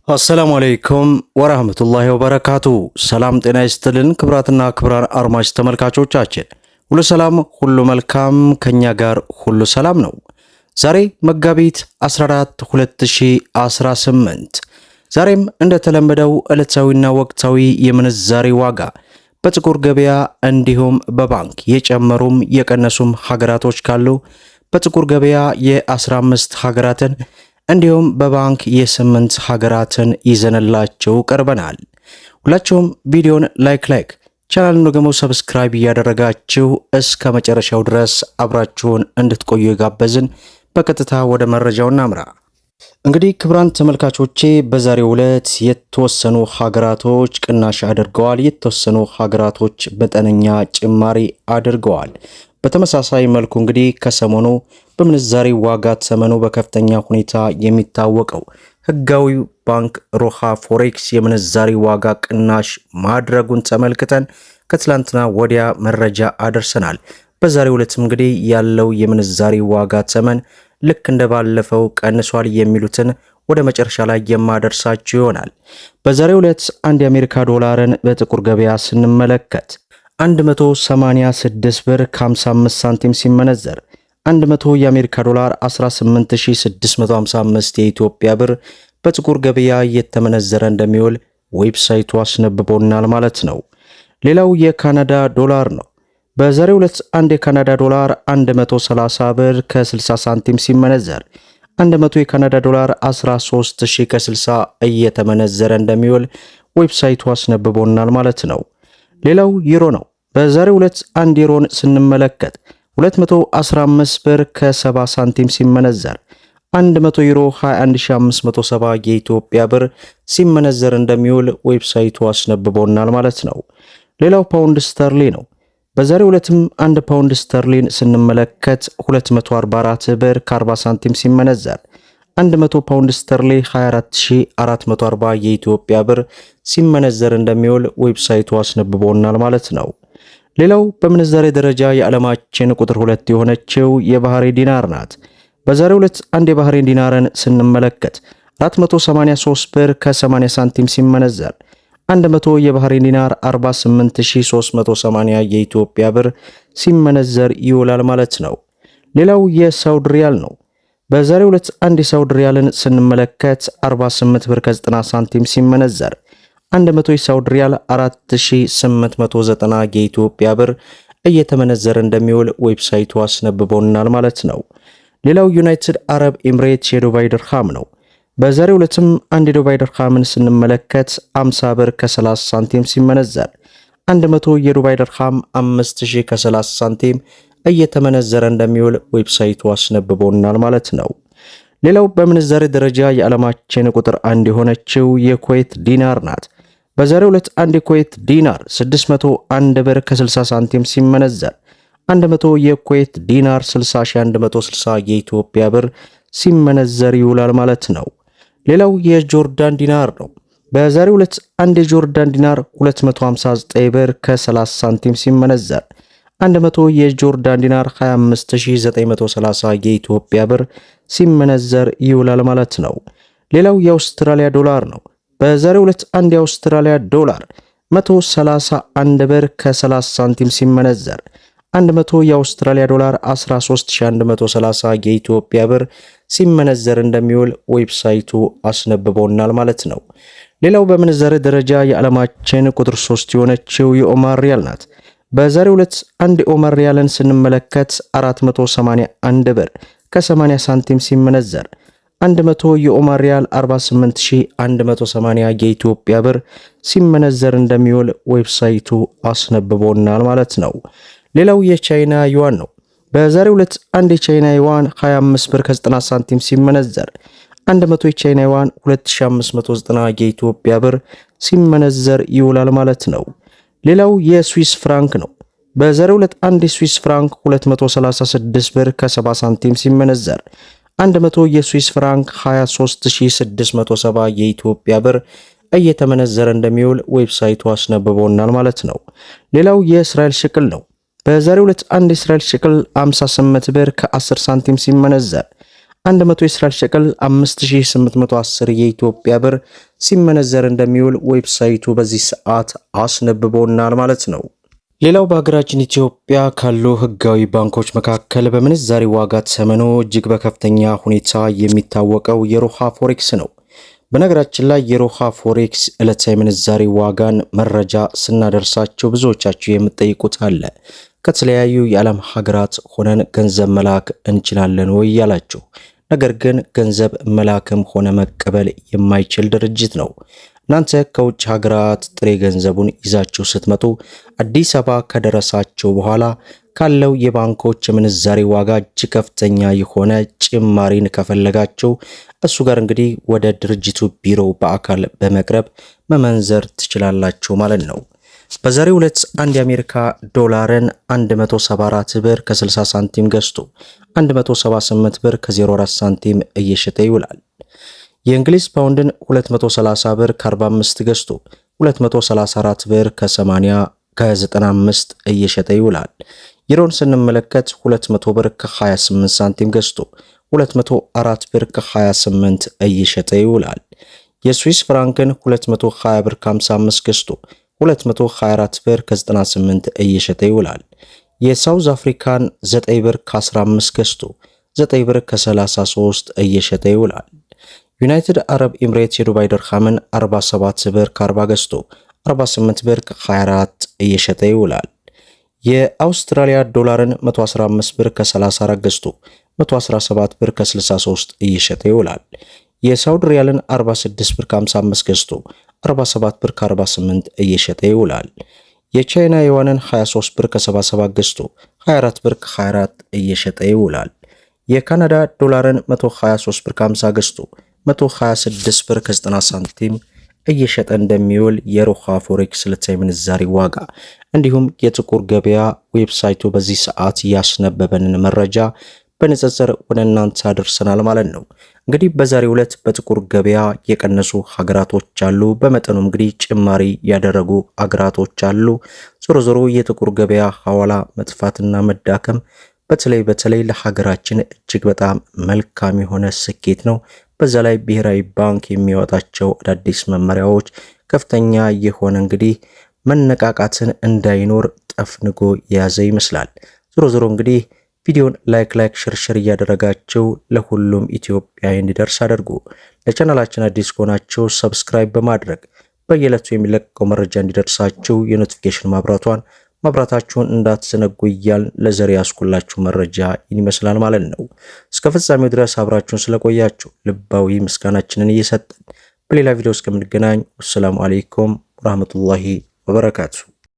አሰላሙ አለይኩም ወራህመቱላሂ ወበረካቱ። ሰላም ጤና ይስጥልን ክብራትና ክብራን አድማጭ ተመልካቾቻችን ሁሉ ሰላም ሁሉ መልካም፣ ከኛ ጋር ሁሉ ሰላም ነው። ዛሬ መጋቢት 14 2018 ዛሬም እንደተለመደው ዕለታዊና ወቅታዊ የምንዛሬ ዋጋ በጥቁር ገበያ እንዲሁም በባንክ የጨመሩም የቀነሱም ሀገራቶች ካሉ በጥቁር ገበያ የ15 ሀገራትን እንዲሁም በባንክ የ8 ሀገራትን ይዘንላችሁ ቀርበናል። ሁላችሁም ቪዲዮን ላይክ ቻናሉን ደግሞ ሰብስክራይብ እያደረጋችሁ እስከ መጨረሻው ድረስ አብራችሁን እንድትቆዩ የጋበዝን። በቀጥታ ወደ መረጃው እናምራ። እንግዲህ ክቡራን ተመልካቾቼ በዛሬው ዕለት የተወሰኑ ሀገራቶች ቅናሽ አድርገዋል፣ የተወሰኑ ሀገራቶች መጠነኛ ጭማሪ አድርገዋል። በተመሳሳይ መልኩ እንግዲህ ከሰሞኑ በምንዛሬ ዋጋ ተመኑ በከፍተኛ ሁኔታ የሚታወቀው ህጋዊ ባንክ ሮሃ ፎሬክስ የምንዛሬ ዋጋ ቅናሽ ማድረጉን ተመልክተን ከትላንትና ወዲያ መረጃ አደርሰናል። በዛሬው ዕለት እንግዲህ ያለው የምንዛሬ ዋጋ ተመን ልክ እንደባለፈው ቀንሷል የሚሉትን ወደ መጨረሻ ላይ የማደርሳችሁ ይሆናል። በዛሬው ዕለት አንድ የአሜሪካ ዶላርን በጥቁር ገበያ ስንመለከት 186 ብር ከ55 ሳንቲም ሲመነዘር 100 የአሜሪካ ዶላር 18655 የኢትዮጵያ ብር በጥቁር ገበያ እየተመነዘረ እንደሚውል ዌብሳይቱ አስነብቦናል ማለት ነው። ሌላው የካናዳ ዶላር ነው። በዛሬው ዕለት አንድ የካናዳ ዶላር 130 ብር ከ60 ሳንቲም ሲመነዘር 100 የካናዳ ዶላር 13000 ከ60 እየተመነዘረ እንደሚውል ዌብሳይቱ አስነብቦናል ማለት ነው። ሌላው ዩሮ ነው። በዛሬው ዕለት አንድ ዩሮን ስንመለከት 215 ብር ከ70 ሳንቲም ሲመነዘር 100 ዩሮ 21570 የኢትዮጵያ ብር ሲመነዘር እንደሚውል ዌብሳይቱ አስነብቦናል ማለት ነው። ሌላው ፓውንድ ስተርሊ ነው። በዛሬው ዕለትም አንድ ፓውንድ ስተርሊን ስንመለከት 244 ብር ከ40 ሳንቲም ሲመነዘር 100 ፓውንድ ስተርሊ 24440 የኢትዮጵያ ብር ሲመነዘር እንደሚውል ዌብሳይቱ አስነብቦናል ማለት ነው። ሌላው በምንዛሬ ደረጃ የዓለማችን ቁጥር 2 የሆነችው የባህሬን ዲናር ናት። በዛሬው ዕለት አንድ የባህሬን ዲናርን ስንመለከት 483 ብር ከ80 ሳንቲም ሲመነዘር 100 የባህሬን ዲናር 48380 የኢትዮጵያ ብር ሲመነዘር ይውላል ማለት ነው። ሌላው የሳውዲ ሪያል ነው። በዛሬው ዕለት አንድ የሳውዲ ሪያልን ስንመለከት 48 ብር ከ90 ሳንቲም ሲመነዘር 100 የሳውዲ ሪያል 4890 የኢትዮጵያ ብር እየተመነዘረ እንደሚውል ዌብሳይቱ አስነብቦናል ማለት ነው። ሌላው ዩናይትድ አረብ ኤምሬትስ የዱባይ ድርሃም ነው። በዛሬው ዕለትም አንድ የዱባይ ድርሃምን ስንመለከት 50 ብር ከ30 ሳንቲም ሲመነዘር 100 የዱባይ ድርሃም 5000 ከ30 ሳንቲም እየተመነዘረ እንደሚውል ዌብሳይቱ አስነብቦናል ማለት ነው። ሌላው በምንዛሬ ደረጃ የዓለማችን ቁጥር 1 የሆነችው የኩዌት ዲናር ናት። በዛሬው ዕለት አንድ የኩዌት ዲናር 601 ብር ከ60 ሳንቲም ሲመነዘር 100 የኩዌት ዲናር 60160 የኢትዮጵያ ብር ሲመነዘር ይውላል ማለት ነው። ሌላው የጆርዳን ዲናር ነው። በዛሬው ዕለት አንድ የጆርዳን ዲናር 259 ብር ከ30 ሳንቲም ሲመነዘር 100 የጆርዳን ዲናር 25930 የኢትዮጵያ ብር ሲመነዘር ይውላል ማለት ነው። ሌላው የአውስትራሊያ ዶላር ነው። በዛሬው ዕለት አንድ የአውስትራሊያ ዶላር 131 ብር ከ30 ሳንቲም ሲመነዘር 100 የአውስትራሊያ ዶላር 13130 የኢትዮጵያ ብር ሲመነዘር እንደሚውል ዌብሳይቱ አስነብቦናል ማለት ነው። ሌላው በምንዛሬ ደረጃ የዓለማችን ቁጥር 3 የሆነችው የኦማር ሪያል ናት። በዛሬው ዕለት አንድ የኦማር ሪያልን ስንመለከት 481 ብር ከ80 ሳንቲም ሲመነዘር 100 የኦማር ሪያል 48180 የኢትዮጵያ ብር ሲመነዘር እንደሚውል ዌብሳይቱ አስነብቦናል ማለት ነው። ሌላው የቻይና ዩዋን ነው። በዛሬው ዕለት አንድ የቻይና ዩዋን 25 ብር ከ90 ሳንቲም ሲመነዘር 100 የቻይና ዩዋን 2590 የኢትዮጵያ ብር ሲመነዘር ይውላል ማለት ነው። ሌላው የስዊስ ፍራንክ ነው። በዛሬው ዕለት አንድ የስዊስ ፍራንክ 236 ብር ከ70 ሳንቲም ሲመነዘር 100 የስዊስ ፍራንክ 23670 የኢትዮጵያ ብር እየተመነዘረ እንደሚውል ዌብሳይቱ አስነብቦናል ማለት ነው። ሌላው የእስራኤል ሽቅል ነው። በዛሬው ዕለት አንድ የእስራኤል ሽቅል 58 ብር ከ10 ሳንቲም ሲመነዘር 100 የእስራኤል ሸቀል 5810 የኢትዮጵያ ብር ሲመነዘር እንደሚውል ዌብሳይቱ በዚህ ሰዓት አስነብቦናል ማለት ነው። ሌላው በሀገራችን ኢትዮጵያ ካሉ ህጋዊ ባንኮች መካከል በምንዛሬ ዋጋ ተመኑ እጅግ በከፍተኛ ሁኔታ የሚታወቀው የሮሃ ፎሬክስ ነው። በነገራችን ላይ የሮሃ ፎሬክስ ዕለታዊ ምንዛሬ ዋጋን መረጃ ስናደርሳቸው ብዙዎቻችሁ የምትጠይቁት አለ። ከተለያዩ የዓለም ሀገራት ሆነን ገንዘብ መላክ እንችላለን ወይ ያላችሁ፣ ነገር ግን ገንዘብ መላክም ሆነ መቀበል የማይችል ድርጅት ነው። እናንተ ከውጭ ሀገራት ጥሬ ገንዘቡን ይዛችሁ ስትመጡ አዲስ አበባ ከደረሳቸው በኋላ ካለው የባንኮች የምንዛሬ ዋጋ እጅግ ከፍተኛ የሆነ ጭማሪን ከፈለጋችሁ እሱ ጋር እንግዲህ ወደ ድርጅቱ ቢሮ በአካል በመቅረብ መመንዘር ትችላላችሁ ማለት ነው። በዛሬው ዕለት አንድ የአሜሪካ ዶላርን 174 ብር ከ60 ሳንቲም ገዝቶ 178 ብር ከ04 ሳንቲም እየሸጠ ይውላል። የእንግሊዝ ፓውንድን 230 ብር ከ45 ገዝቶ 234 ብር ከ95 እየሸጠ ይውላል። ዩሮን ስንመለከት 200 ብር ከ28 ሳንቲም ገዝቶ 204 ብር ከ28 እየሸጠ ይውላል። የስዊስ ፍራንክን 220 ብር ከ55 ገዝቶ 224 ብር ከ98 እየሸጠ ይውላል። የሳውዝ አፍሪካን 9 ብር ከ15 ገዝቶ 9 ብር ከ33 እየሸጠ ይውላል። ዩናይትድ አረብ ኤምሬት የዱባይ ድርሃምን 47 ብር ከ40 ገዝቶ 48 ብር ከ24 እየሸጠ ይውላል። የአውስትራሊያ ዶላርን 115 ብር ከ34 ገዝቶ 117 ብር ከ63 እየሸጠ ይውላል። የሳውዲ ሪያልን 46 ብር ከ55 ገዝቶ 47 ብር ከ48 እየሸጠ ይውላል። የቻይና ዩዋንን 23 ብር ከ77 ገዝቶ 24 ብር ከ24 እየሸጠ ይውላል። የካናዳ ዶላርን 123 ብር ከ50 ገዝቶ 126 ብር ከ90 ሳንቲም እየሸጠ እንደሚውል የሮሃ ፎሬክስ ዕለታዊ ምንዛሬ ዋጋ እንዲሁም የጥቁር ገበያ ዌብሳይቱ በዚህ ሰዓት ያስነበበንን መረጃ በንጽጽር ወደ እናንተ አድርሰናል ማለት ነው። እንግዲህ በዛሬው ዕለት በጥቁር ገበያ የቀነሱ ሀገራቶች አሉ፣ በመጠኑ እንግዲህ ጭማሪ ያደረጉ ሀገራቶች አሉ። ዞሮ ዞሮ የጥቁር ገበያ ሐዋላ መጥፋትና መዳከም በተለይ ለሀገራችን እጅግ በጣም መልካም የሆነ ስኬት ነው። በዛ ላይ ብሔራዊ ባንክ የሚያወጣቸው አዳዲስ መመሪያዎች ከፍተኛ የሆነ እንግዲህ መነቃቃትን እንዳይኖር ጠፍንጎ የያዘ ይመስላል። ዞሮ እንግዲህ ቪዲዮን ላይክ ሽርሽር እያደረጋችሁ ለሁሉም ኢትዮጵያዊ እንዲደርስ አድርጉ። ለቻናላችን አዲስ ከሆናችሁ ሰብስክራይብ በማድረግ በየዕለቱ የሚለቀቀው መረጃ እንዲደርሳችሁ የኖቲፊኬሽን ማብራታችሁን እንዳትዘነጉ እያልን ለዛሬ ያስኩላችሁ መረጃ ይመስላል ማለት ነው። እስከ ፍጻሜው ድረስ አብራችሁን ስለቆያችሁ ልባዊ ምስጋናችንን እየሰጠን በሌላ ቪዲዮ እስከምንገናኝ ወሰላሙ አለይኩም ወራህመቱላሂ ወበረካቱ።